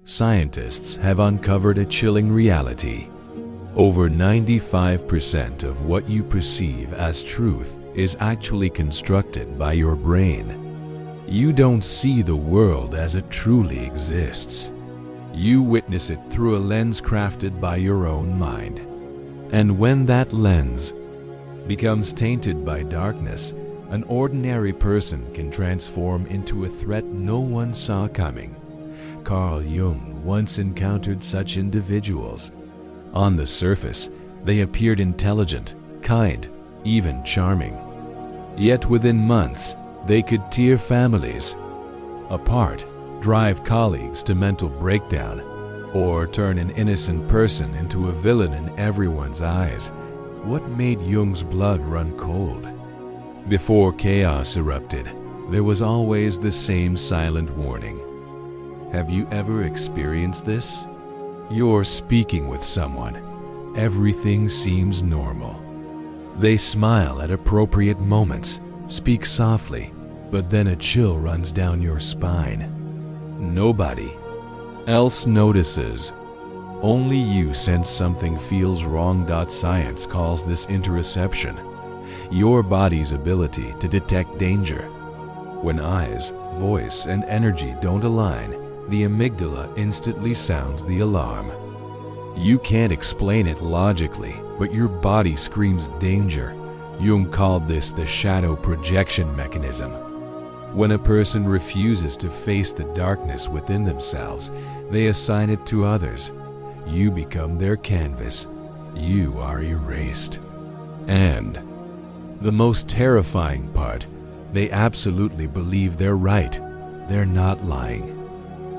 scientists have uncovered a chilling reality. Over 95% of what you perceive as truth is actually constructed by your brain. You don't see the world as it truly exists. You witness it through a lens crafted by your own mind. And when that lens becomes tainted by darkness, an ordinary person can transform into a threat no one saw coming. Carl Jung once encountered such individuals. On the surface, they appeared intelligent, kind, even charming. Yet within months, they could tear families apart, drive colleagues to mental breakdown, or turn an innocent person into a villain in everyone's eyes. What made Jung's blood run cold? Before chaos erupted, there was always the same silent warning. Have you ever experienced this? You're speaking with someone. Everything seems normal. They smile at appropriate moments, speak softly, but then a chill runs down your spine. Nobody else notices. Only you sense something feels wrong. Science calls this interoception, your body's ability to detect danger. When eyes, voice, and energy don't align, the amygdala instantly sounds the alarm. You can't explain it logically, but your body screams danger. Jung called this the shadow projection mechanism. When a person refuses to face the darkness within themselves, they assign it to others. You become their canvas. You are erased. And the most terrifying part, they absolutely believe they're right. They're not lying.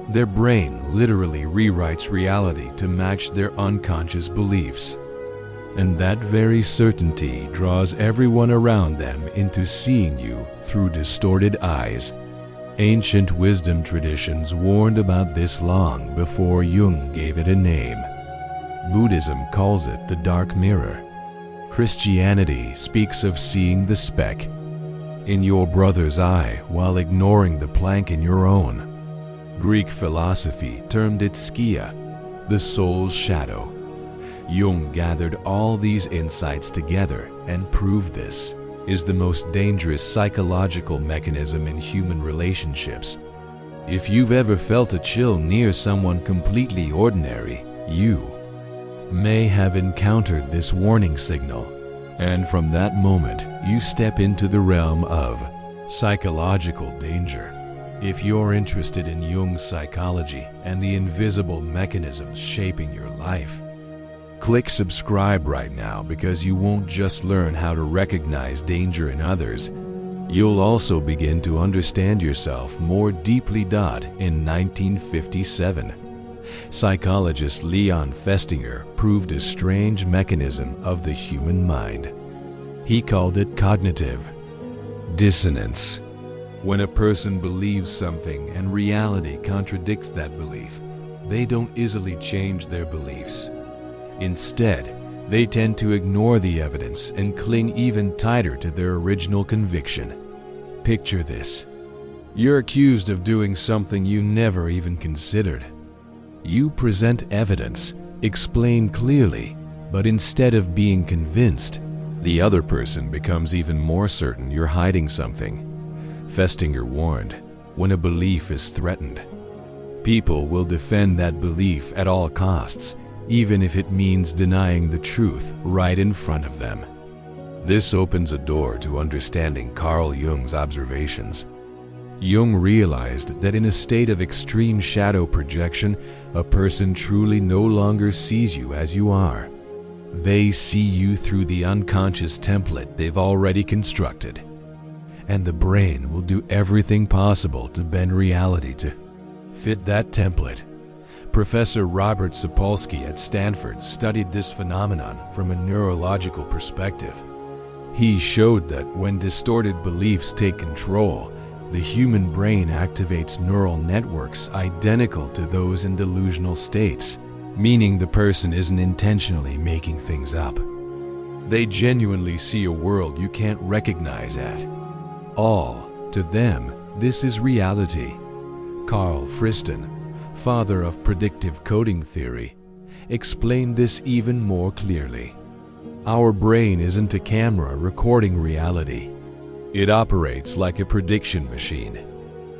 Their brain literally rewrites reality to match their unconscious beliefs. And that very certainty draws everyone around them into seeing you through distorted eyes. Ancient wisdom traditions warned about this long before Jung gave it a name. Buddhism calls it the dark mirror. Christianity speaks of seeing the speck in your brother's eye while ignoring the plank in your own. Greek philosophy termed it skia, the soul's shadow. Jung gathered all these insights together and proved this is the most dangerous psychological mechanism in human relationships. If you've ever felt a chill near someone completely ordinary, you may have encountered this warning signal. And from that moment, you step into the realm of psychological danger. If you're interested in Jung's psychology and the invisible mechanisms shaping your life, click subscribe right now, because you won't just learn how to recognize danger in others, you'll also begin to understand yourself more deeply. In 1957, psychologist Leon Festinger proved a strange mechanism of the human mind. He called it cognitive dissonance. When a person believes something and reality contradicts that belief, they don't easily change their beliefs. Instead, they tend to ignore the evidence and cling even tighter to their original conviction. Picture this. You're accused of doing something you never even considered. You present evidence, explain clearly, but instead of being convinced, the other person becomes even more certain you're hiding something. Festinger warned, when a belief is threatened, people will defend that belief at all costs, even if it means denying the truth right in front of them. This opens a door to understanding Carl Jung's observations. Jung realized that in a state of extreme shadow projection, a person truly no longer sees you as you are. They see you through the unconscious template they've already constructed. And the brain will do everything possible to bend reality to fit that template. Professor Robert Sapolsky at Stanford studied this phenomenon from a neurological perspective. He showed that when distorted beliefs take control, the human brain activates neural networks identical to those in delusional states, meaning the person isn't intentionally making things up. They genuinely see a world you can't recognize at all. To them, this is reality. Carl Friston, father of predictive coding theory, explained this even more clearly. Our brain isn't a camera recording reality. It operates like a prediction machine.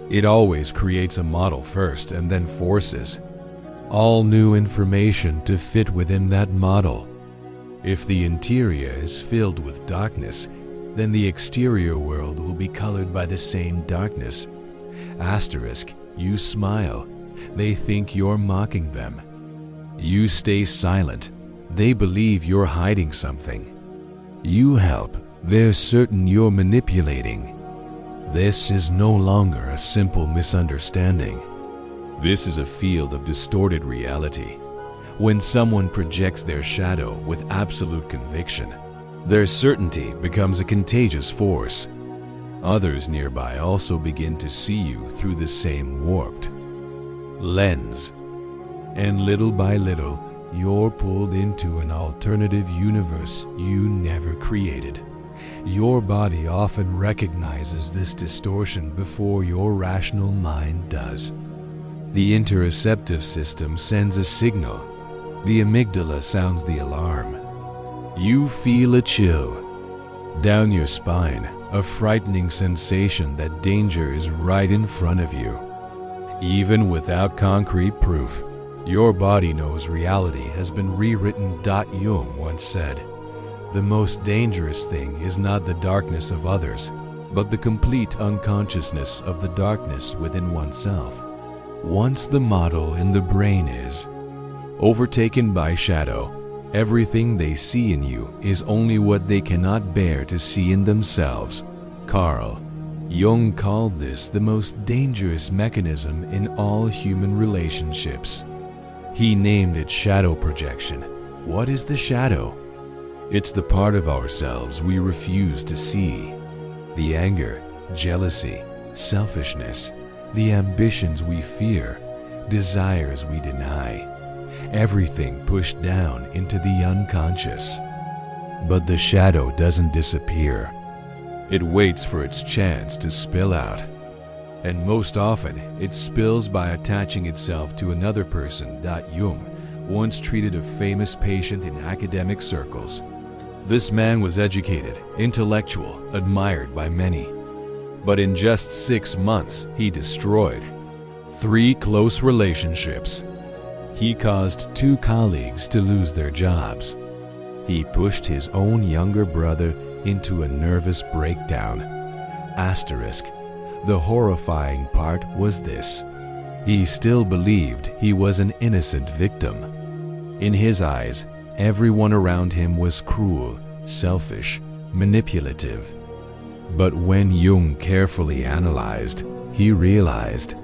It always creates a model first and then forces all new information to fit within that model. If the interior is filled with darkness, then the exterior world will be colored by the same darkness. Asterisk, you smile. They think you're mocking them. You stay silent. They believe you're hiding something. You help. They're certain you're manipulating. This is no longer a simple misunderstanding. This is a field of distorted reality. When someone projects their shadow with absolute conviction, their certainty becomes a contagious force. Others nearby also begin to see you through the same warped lens. And little by little, you're pulled into an alternative universe you never created. Your body often recognizes this distortion before your rational mind does. The interoceptive system sends a signal. The amygdala sounds the alarm. You feel a chill down your spine, a frightening sensation that danger is right in front of you. Even without concrete proof, your body knows reality has been rewritten. Jung once said, "The most dangerous thing is not the darkness of others, but the complete unconsciousness of the darkness within oneself." Once the model in the brain is overtaken by shadow, everything they see in you is only what they cannot bear to see in themselves. Carl Jung called this the most dangerous mechanism in all human relationships. He named it shadow projection. What is the shadow? It's the part of ourselves we refuse to see. The anger, jealousy, selfishness, the ambitions we fear, desires we deny, everything pushed down into the unconscious. But the shadow doesn't disappear. It waits for its chance to spill out. And most often, it spills by attaching itself to another person. Jung once treated a famous patient in academic circles. This man was educated, intellectual, admired by many. But in just 6 months, he destroyed 3 close relationships. He caused 2 colleagues to lose their jobs. He pushed his own younger brother into a nervous breakdown. Asterisk. The horrifying part was this: he still believed he was an innocent victim. In his eyes, everyone around him was cruel, selfish, manipulative. But when Jung carefully analyzed, he realized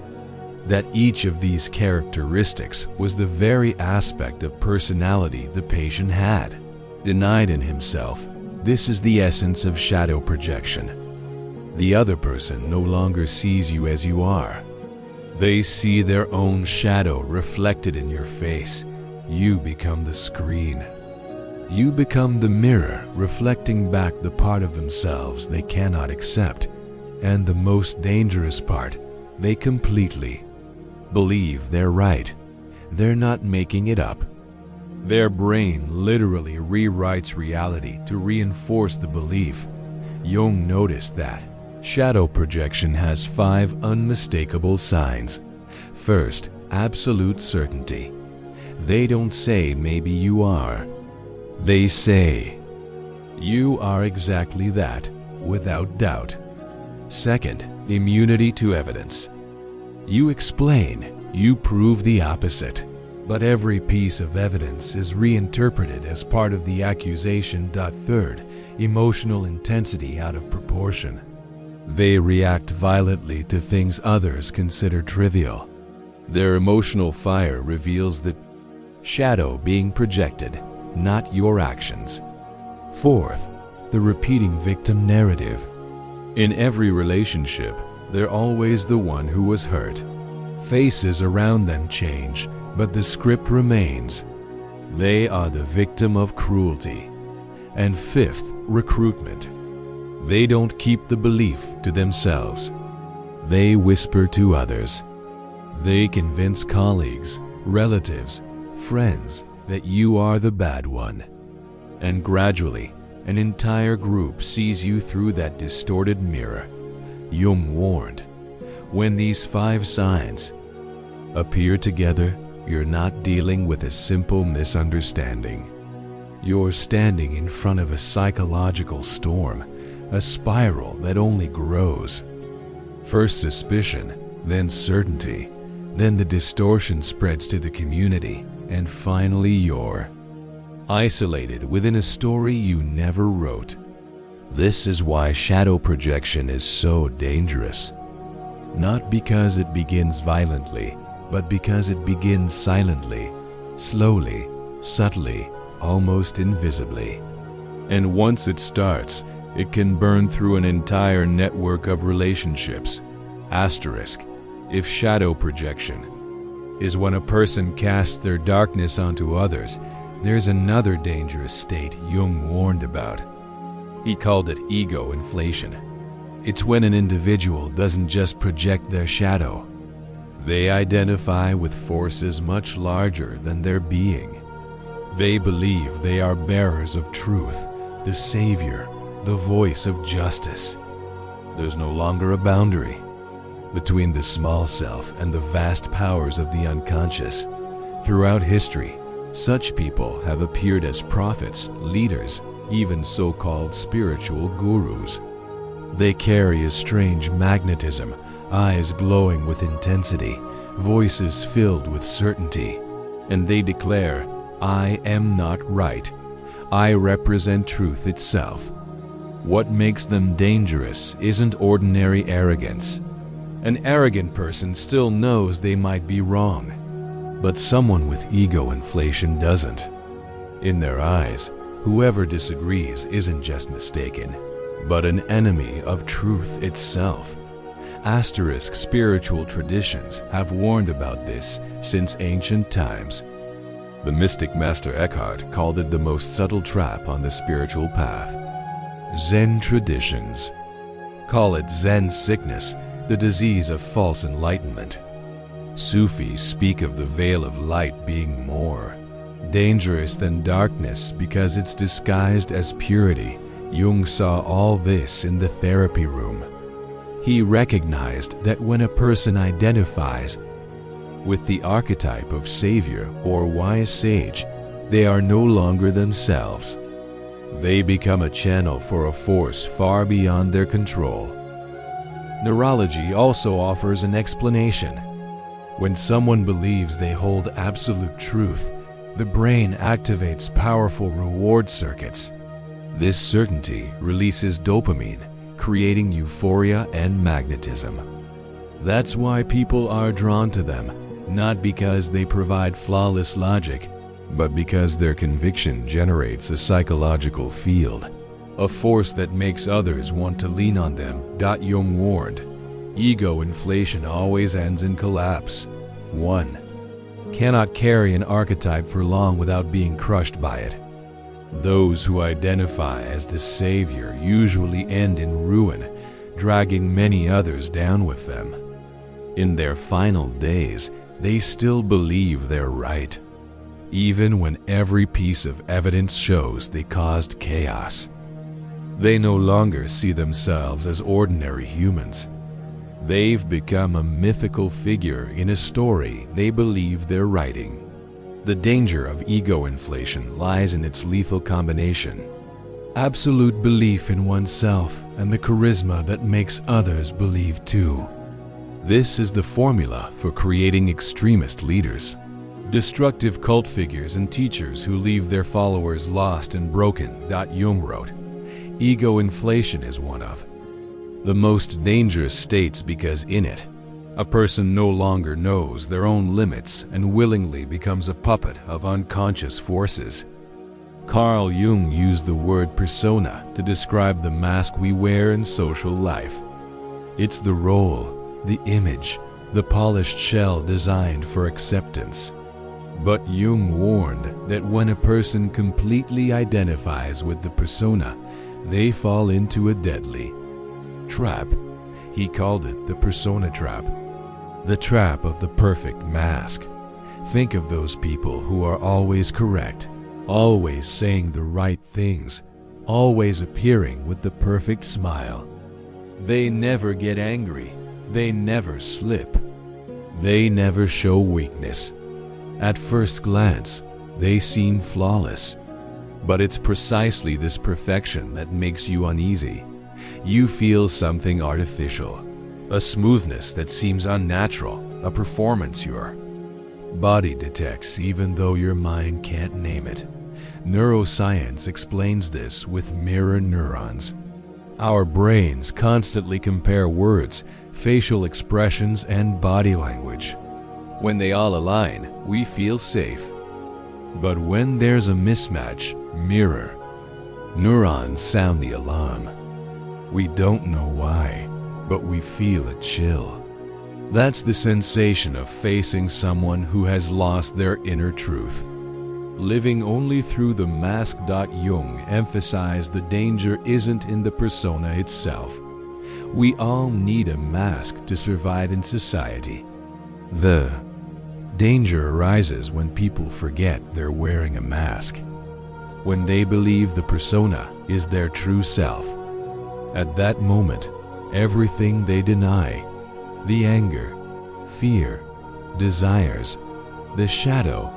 that each of these characteristics was the very aspect of personality the patient had denied in himself. This is the essence of shadow projection. The other person no longer sees you as you are. They see their own shadow reflected in your face. You become the screen. You become the mirror reflecting back the part of themselves they cannot accept. And the most dangerous part, they completely believe they're right. They're not making it up. Their brain literally rewrites reality to reinforce the belief. Jung noticed that shadow projection has 5 unmistakable signs. First, absolute certainty. They don't say maybe you are. They say you are exactly that, without doubt. Second, immunity to evidence. You explain, you prove the opposite. But every piece of evidence is reinterpreted as part of the accusation. Third, emotional intensity out of proportion. They react violently to things others consider trivial. Their emotional fire reveals the shadow being projected, not your actions. Fourth, the repeating victim narrative. In every relationship, they're always the one who was hurt. Faces around them change, but the script remains. They are the victim of cruelty. And fifth, recruitment. They don't keep the belief to themselves. They whisper to others. They convince colleagues, relatives, friends that you are the bad one. And gradually, an entire group sees you through that distorted mirror. Jung warned, when these 5 signs appear together, you're not dealing with a simple misunderstanding. You're standing in front of a psychological storm, a spiral that only grows. First suspicion, then certainty, then the distortion spreads to the community, and finally you're isolated within a story you never wrote. This is why shadow projection is so dangerous. Not because it begins violently, but because it begins silently, slowly, subtly, almost invisibly. And once it starts, it can burn through an entire network of relationships. Asterisk, if shadow projection is when a person casts their darkness onto others, there's another dangerous state Jung warned about. He called it ego inflation. It's when an individual doesn't just project their shadow. They identify with forces much larger than their being. They believe they are bearers of truth, the savior, the voice of justice. There's no longer a boundary between the small self and the vast powers of the unconscious. Throughout history, such people have appeared as prophets, leaders, even so-called spiritual gurus. They carry a strange magnetism, eyes glowing with intensity, voices filled with certainty, and they declare, "I am not right. I represent truth itself." What makes them dangerous isn't ordinary arrogance. An arrogant person still knows they might be wrong, but someone with ego inflation doesn't. In their eyes, whoever disagrees isn't just mistaken, but an enemy of truth itself. Asterisk spiritual traditions have warned about this since ancient times. The mystic Master Eckhart called it the most subtle trap on the spiritual path. Zen traditions call it Zen sickness, the disease of false enlightenment. Sufis speak of the veil of light being more dangerous than darkness because it's disguised as purity. Jung saw all this in the therapy room. He recognized that when a person identifies with the archetype of savior or wise sage, they are no longer themselves. They become a channel for a force far beyond their control. Neurology also offers an explanation. When someone believes they hold absolute truth, the brain activates powerful reward circuits. This certainty releases dopamine, creating euphoria and magnetism. That's why people are drawn to them, not because they provide flawless logic, but because their conviction generates a psychological field, a force that makes others want to lean on them. Jung warned, ego inflation always ends in collapse. 1. Cannot carry an archetype for long without being crushed by it. Those who identify as the savior usually end in ruin, dragging many others down with them. In their final days, they still believe they're right, even when every piece of evidence shows they caused chaos. They no longer see themselves as ordinary humans. They've become a mythical figure in a story they believe they're writing. The danger of ego inflation lies in its lethal combination: absolute belief in oneself and the charisma that makes others believe too. This is the formula for creating extremist leaders, destructive cult figures and teachers who leave their followers lost and broken. Jung wrote, ego inflation is one of the most dangerous states because in it, a person no longer knows their own limits and willingly becomes a puppet of unconscious forces. Carl Jung used the word persona to describe the mask we wear in social life. It's the role, the image, the polished shell designed for acceptance. But Jung warned that when a person completely identifies with the persona, they fall into a deadly trap. He called it the persona trap. The trap of the perfect mask. Think of those people who are always correct, always saying the right things, always appearing with the perfect smile. They never get angry. They never slip. They never show weakness. At first glance, they seem flawless. But it's precisely this perfection that makes you uneasy. You feel something artificial, a smoothness that seems unnatural, a performance your body detects even though your mind can't name it. Neuroscience explains this with mirror neurons. Our brains constantly compare words, facial expressions, and body language. When they all align, we feel safe. But when there's a mismatch, mirror neurons sound the alarm. We don't know why, but we feel a chill. That's the sensation of facing someone who has lost their inner truth. Living only through the mask. Jung emphasized the danger isn't in the persona itself. We all need a mask to survive in society. The danger arises when people forget they're wearing a mask, when they believe the persona is their true self. At that moment, everything they deny, the anger, fear, desires, the shadow,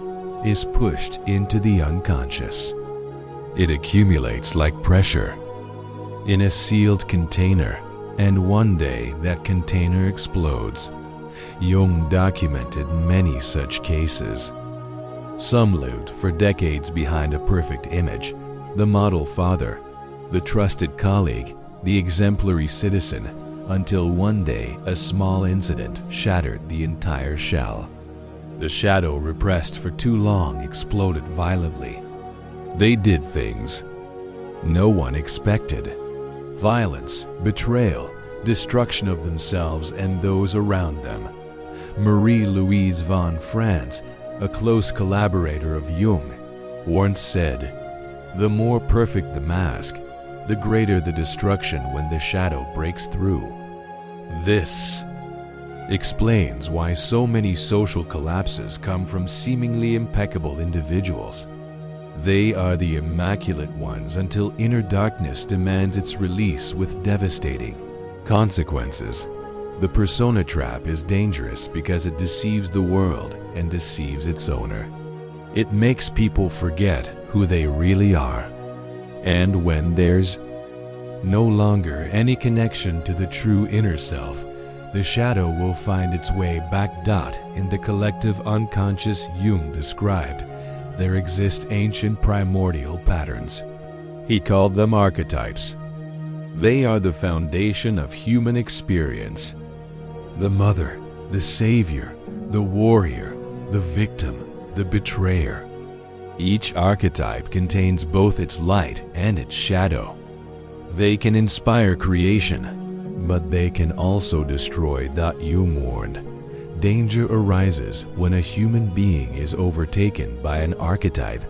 is pushed into the unconscious. It accumulates like pressure in a sealed container, and one day that container explodes. Jung documented many such cases. Some lived for decades behind a perfect image, the model father, the trusted colleague, the exemplary citizen, until one day a small incident shattered the entire shell. The shadow, repressed for too long, exploded violently. They did things no one expected. Violence, betrayal, destruction of themselves and those around them. Marie-Louise von Franz, a close collaborator of Jung, once said, "The more perfect the mask, the greater the destruction when the shadow breaks through." This explains why so many social collapses come from seemingly impeccable individuals. They are the immaculate ones until inner darkness demands its release with devastating consequences. The persona trap is dangerous because it deceives the world and deceives its owner. It makes people forget who they really are. And when there's no longer any connection to the true inner self, the shadow will find its way back. In the collective unconscious Jung described, there exist ancient primordial patterns. He called them archetypes. They are the foundation of human experience. The mother, the savior, the warrior, the victim, the betrayer. Each archetype contains both its light and its shadow. They can inspire creation, but they can also destroy. Jung warned, danger arises when a human being is overtaken by an archetype.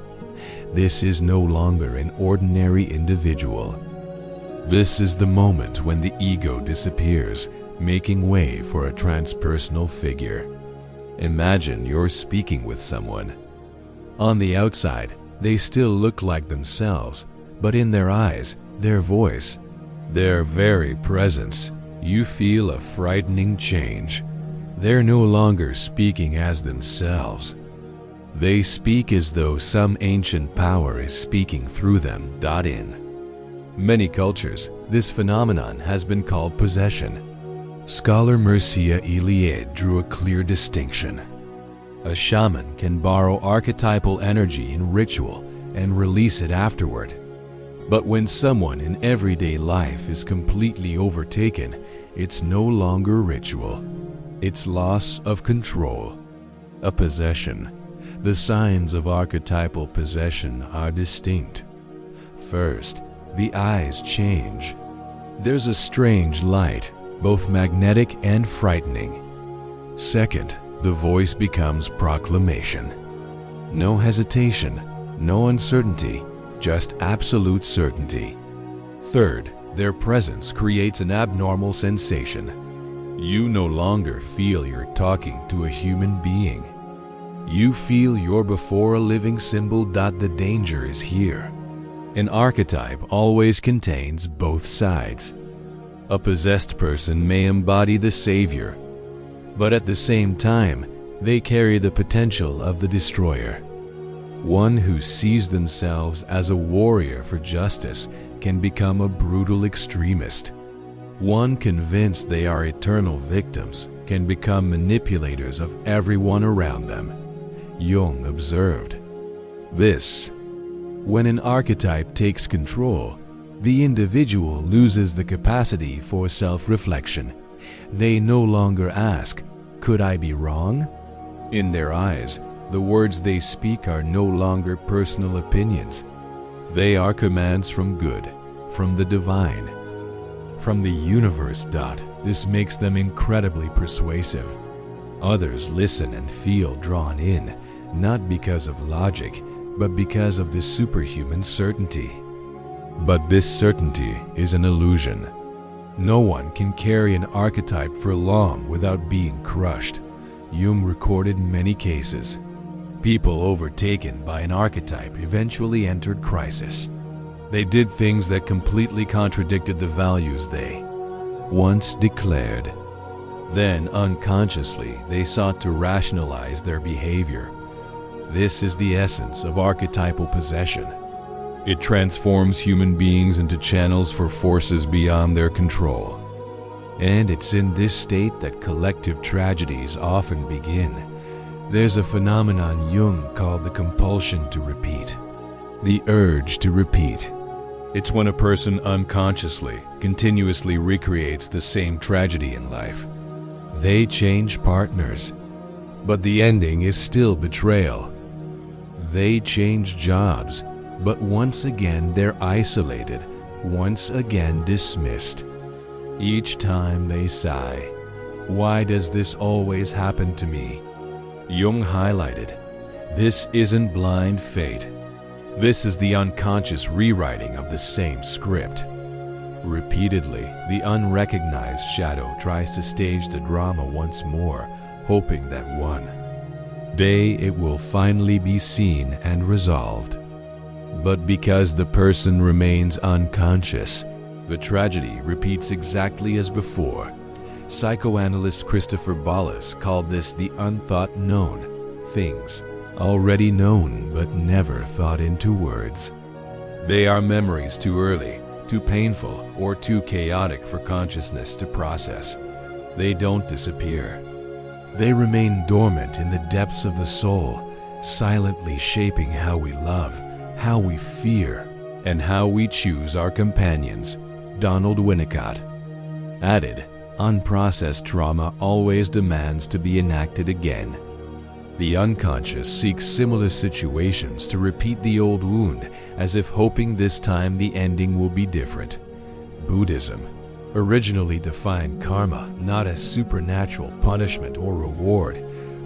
This is no longer an ordinary individual. This is the moment when the ego disappears, making way for a transpersonal figure. Imagine you're speaking with someone. On the outside, they still look like themselves, but in their eyes, their voice, their very presence, you feel a frightening change. They're no longer speaking as themselves. They speak as though some ancient power is speaking through them. In many cultures, this phenomenon has been called possession. Scholar Mircea Eliade drew a clear distinction. A shaman can borrow archetypal energy in ritual and release it afterward. But when someone in everyday life is completely overtaken, it's no longer ritual. It's loss of control. A possession. The signs of archetypal possession are distinct. First, the eyes change. There's a strange light, both magnetic and frightening. Second, the voice becomes proclamation. No hesitation, no uncertainty, just absolute certainty. Third, their presence creates an abnormal sensation. You no longer feel you're talking to a human being. You feel you're before a living symbol. The danger is here. An archetype always contains both sides. A possessed person may embody the savior, but at the same time, they carry the potential of the destroyer. One who sees themselves as a warrior for justice can become a brutal extremist. One convinced they are eternal victims can become manipulators of everyone around them. Jung observed this. When an archetype takes control, the individual loses the capacity for self-reflection. They no longer ask, "Could I be wrong?" In their eyes, the words they speak are no longer personal opinions. They are commands from good, from the divine, from the universe. This makes them incredibly persuasive. Others listen and feel drawn in, not because of logic, but because of the superhuman certainty. But this certainty is an illusion. No one can carry an archetype for long without being crushed. Jung recorded many cases. People overtaken by an archetype eventually entered crisis. They did things that completely contradicted the values they once declared. Then, unconsciously, they sought to rationalize their behavior. This is the essence of archetypal possession. It transforms human beings into channels for forces beyond their control. And it's in this state that collective tragedies often begin. There's a phenomenon Jung called the compulsion to repeat. The urge to repeat. It's when a person unconsciously, continuously recreates the same tragedy in life. They change partners, but the ending is still betrayal. They change jobs, but once again they're isolated, once again dismissed. Each time they sigh, "Why does this always happen to me?" Jung highlighted, this isn't blind fate. This is the unconscious rewriting of the same script. Repeatedly, the unrecognized shadow tries to stage the drama once more, hoping that one day it will finally be seen and resolved. But because the person remains unconscious, the tragedy repeats exactly as before. Psychoanalyst Christopher Bollas called this the unthought known, things already known but never thought into words. They are memories too early, too painful, or too chaotic for consciousness to process. They don't disappear. They remain dormant in the depths of the soul, silently shaping how we love, how we fear, and how we choose our companions. Donald Winnicott added, unprocessed trauma always demands to be enacted again. The unconscious seeks similar situations to repeat the old wound, as if hoping this time the ending will be different. Buddhism originally defined karma not as supernatural punishment or reward,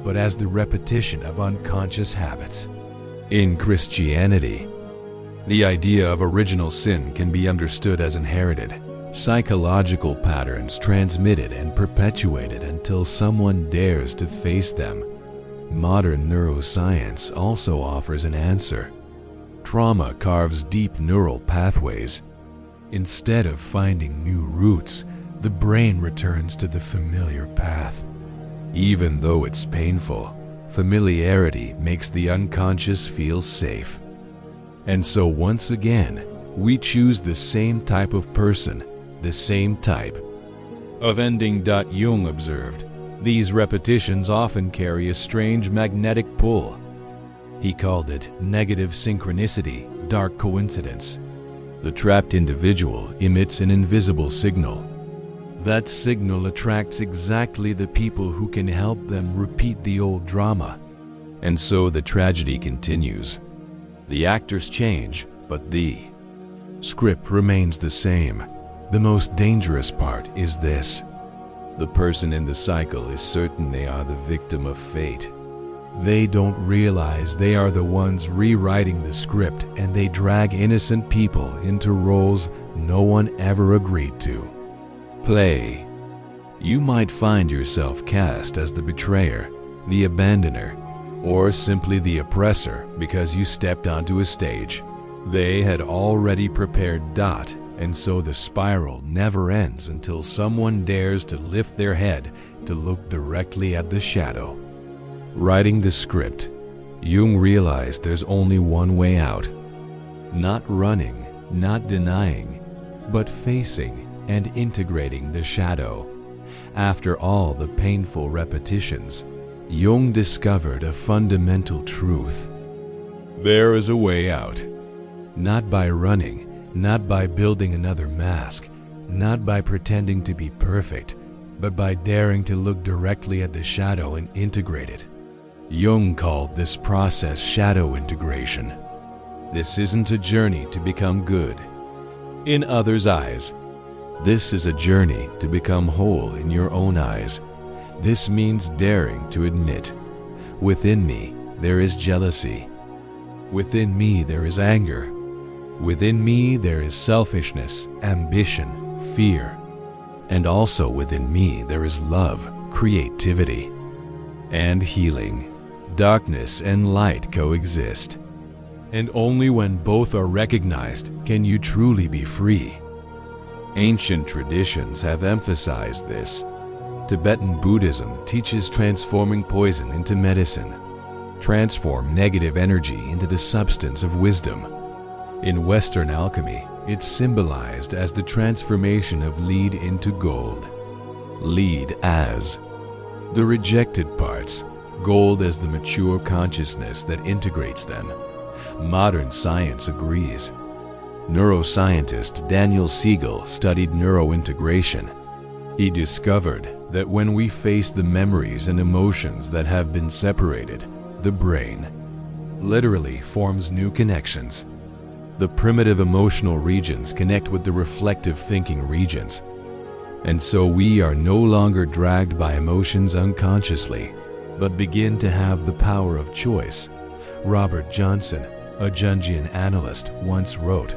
but as the repetition of unconscious habits. In Christianity, the idea of original sin can be understood as inherited, psychological patterns transmitted and perpetuated until someone dares to face them. Modern neuroscience also offers an answer. Trauma carves deep neural pathways. Instead of finding new routes, the brain returns to the familiar path. Even though it's painful, familiarity makes the unconscious feel safe. And so once again, we choose the same type of person, the same type of ending. Jung observed, these repetitions often carry a strange magnetic pull. He called it negative synchronicity, dark coincidence. The trapped individual emits an invisible signal. That signal attracts exactly the people who can help them repeat the old drama. And so the tragedy continues. The actors change, but the script remains the same. The most dangerous part is this. The person in the cycle is certain they are the victim of fate. They don't realize they are the ones rewriting the script, and they drag innocent people into roles no one ever agreed to play. You might find yourself cast as the betrayer, the abandoner, or simply the oppressor because you stepped onto a stage. They had already prepared Dot, and so the spiral never ends until someone dares to lift their head to look directly at the shadow. Writing the script, Jung realized there's only one way out. Not running, not denying, but facing and integrating the shadow. After all the painful repetitions, Jung discovered a fundamental truth. There is a way out. Not by running, not by building another mask, not by pretending to be perfect, but by daring to look directly at the shadow and integrate it. Jung called this process shadow integration. This isn't a journey to become good in others' eyes. This is a journey to become whole in your own eyes. This means daring to admit, within me there is jealousy. Within me there is anger. Within me there is selfishness, ambition, fear. And also within me there is love, creativity, and healing. Darkness and light coexist. And only when both are recognized can you truly be free. Ancient traditions have emphasized this. Tibetan Buddhism teaches transforming poison into medicine. Transform negative energy into the substance of wisdom. In Western alchemy, it's symbolized as the transformation of lead into gold. Lead as the rejected parts, gold as the mature consciousness that integrates them. Modern science agrees. Neuroscientist Daniel Siegel studied neurointegration. He discovered that when we face the memories and emotions that have been separated, the brain literally forms new connections. The primitive emotional regions connect with the reflective thinking regions. And so we are no longer dragged by emotions unconsciously, but begin to have the power of choice. Robert Johnson, a Jungian analyst, once wrote,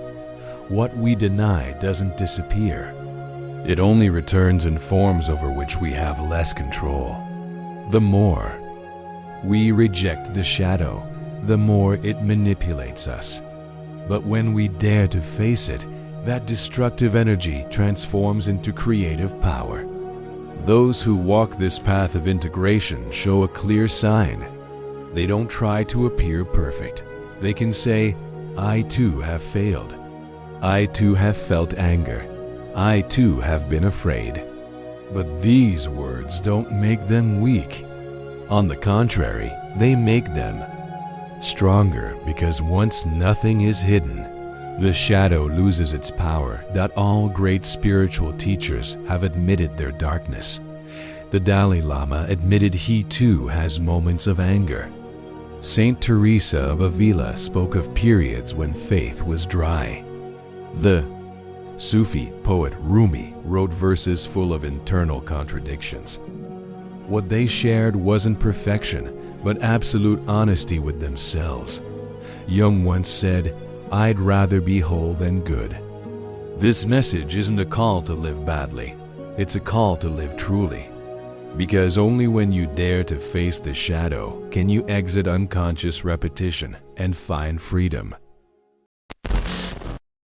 "What we deny doesn't disappear. It only returns in forms over which we have less control. The more we reject the shadow, the more it manipulates us. But when we dare to face it, that destructive energy transforms into creative power." Those who walk this path of integration show a clear sign. They don't try to appear perfect. They can say, "I too have failed. I too have felt anger. I too have been afraid." But these words don't make them weak. On the contrary, they make them stronger, because once nothing is hidden, the shadow loses its power. All great spiritual teachers have admitted their darkness. The Dalai Lama admitted he too has moments of anger. Saint Teresa of Avila spoke of periods when faith was dry. The Sufi poet Rumi wrote verses full of internal contradictions. What they shared wasn't perfection, but absolute honesty with themselves. Jung once said, "I'd rather be whole than good." This message isn't a call to live badly. It's a call to live truly. Because only when you dare to face the shadow can you exit unconscious repetition and find freedom.